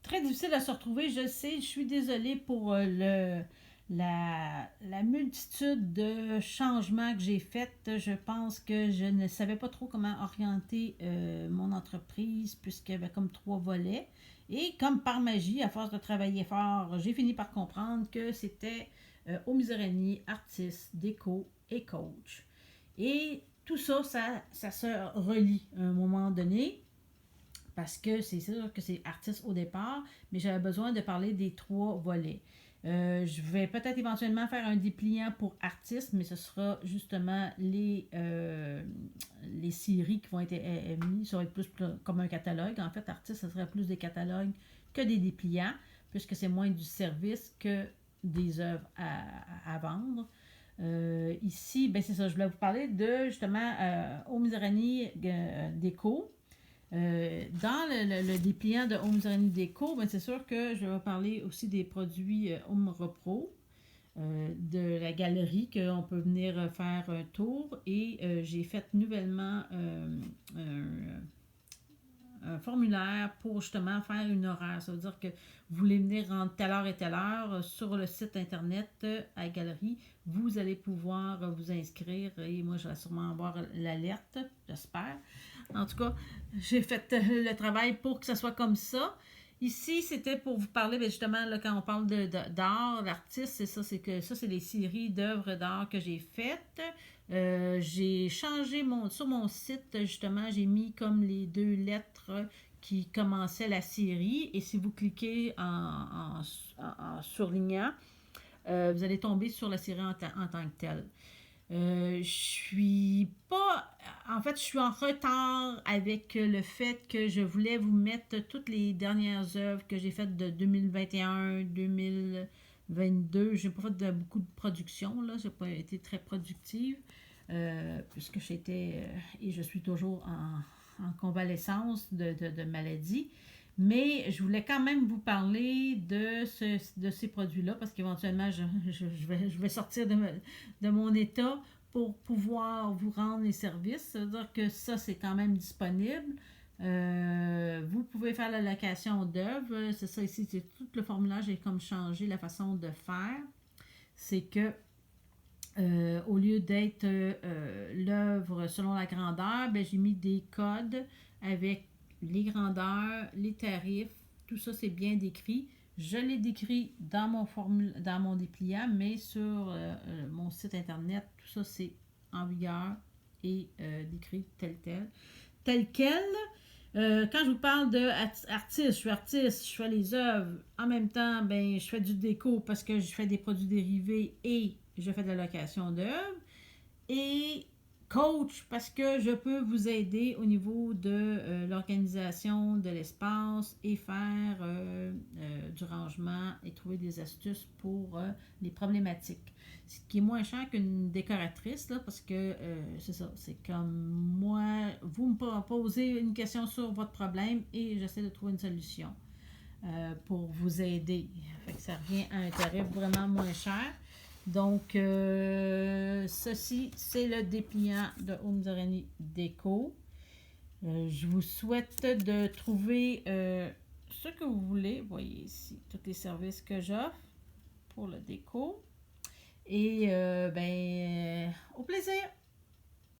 très difficile à se retrouver, je sais, je suis désolée pour la multitude de changements que j'ai faits. Je pense que je ne savais pas trop comment orienter mon entreprise puisqu'il y avait comme trois volets. Et comme par magie, à force de travailler fort, j'ai fini par comprendre que c'était au Miserani, artiste, déco et coach. Et tout ça, ça se relie à un moment donné parce que c'est sûr que c'est artiste au départ, mais j'avais besoin de parler des trois volets. Je vais peut-être éventuellement faire un dépliant pour artistes, mais ce sera justement les séries qui vont être mises. Ça va être plus comme un catalogue. En fait, artiste, ce serait plus des catalogues que des dépliants, puisque c'est moins du service que des œuvres à vendre. Ici, ben c'est ça, je voulais vous parler de justement Home Miserani Déco. Dans le dépliant de Home Journey Déco, ben c'est sûr que je vais parler aussi des produits Home Repro, de la galerie qu'on peut venir faire un tour. Et j'ai fait nouvellement un formulaire pour justement faire une horaire. Ça veut dire que vous voulez venir entre telle heure et telle heure sur le site internet à la galerie. Vous allez pouvoir vous inscrire et moi je vais sûrement avoir l'alerte, j'espère. En tout cas, j'ai fait le travail pour que ça soit comme ça. Ici, c'était pour vous parler, ben justement, là, quand on parle d'art, d'artiste, c'est ça, c'est que ça, c'est des séries d'œuvres d'art que j'ai faites. J'ai changé sur mon site, justement, j'ai mis comme les deux lettres qui commençaient la série. Et si vous cliquez en surlignant, vous allez tomber sur la série en tant que telle. Je suis pas. En fait, je suis en retard avec le fait que je voulais vous mettre toutes les dernières œuvres que j'ai faites de 2021, 2022. J'ai pas fait beaucoup de production, là. J'ai pas été très productive. Puisque j'étais et je suis toujours en convalescence de maladie. Mais je voulais quand même vous parler de ces produits-là parce qu'éventuellement, je vais sortir de mon état pour pouvoir vous rendre les services. Ça veut dire que ça, c'est quand même disponible. Vous pouvez faire la location d'œuvres. C'est ça ici, c'est tout le formulaire. J'ai comme changé la façon de faire. C'est que au lieu d'être l'œuvre selon la grandeur, ben, j'ai mis des codes avec les grandeurs, les tarifs, tout ça c'est bien décrit. Je l'ai décrit dans mon dépliant, mais sur mon site internet, tout ça c'est en vigueur et décrit tel quel. Quand je vous parle de artiste, je fais les œuvres. En même temps, ben, je fais du déco parce que je fais des produits dérivés et je fais de la location d'œuvres. Et coach parce que je peux vous aider au niveau de l'organisation de l'espace et faire du rangement et trouver des astuces pour les problématiques. Ce qui est moins cher qu'une décoratrice, là, parce que c'est ça, c'est comme moi, vous me posez une question sur votre problème et j'essaie de trouver une solution pour vous aider. Fait que ça revient à un tarif vraiment moins cher. Donc, ceci, c'est le dépliant de Home Journey Déco. Je vous souhaite de trouver ce que vous voulez. Vous voyez ici tous les services que j'offre pour le déco. Et, au plaisir!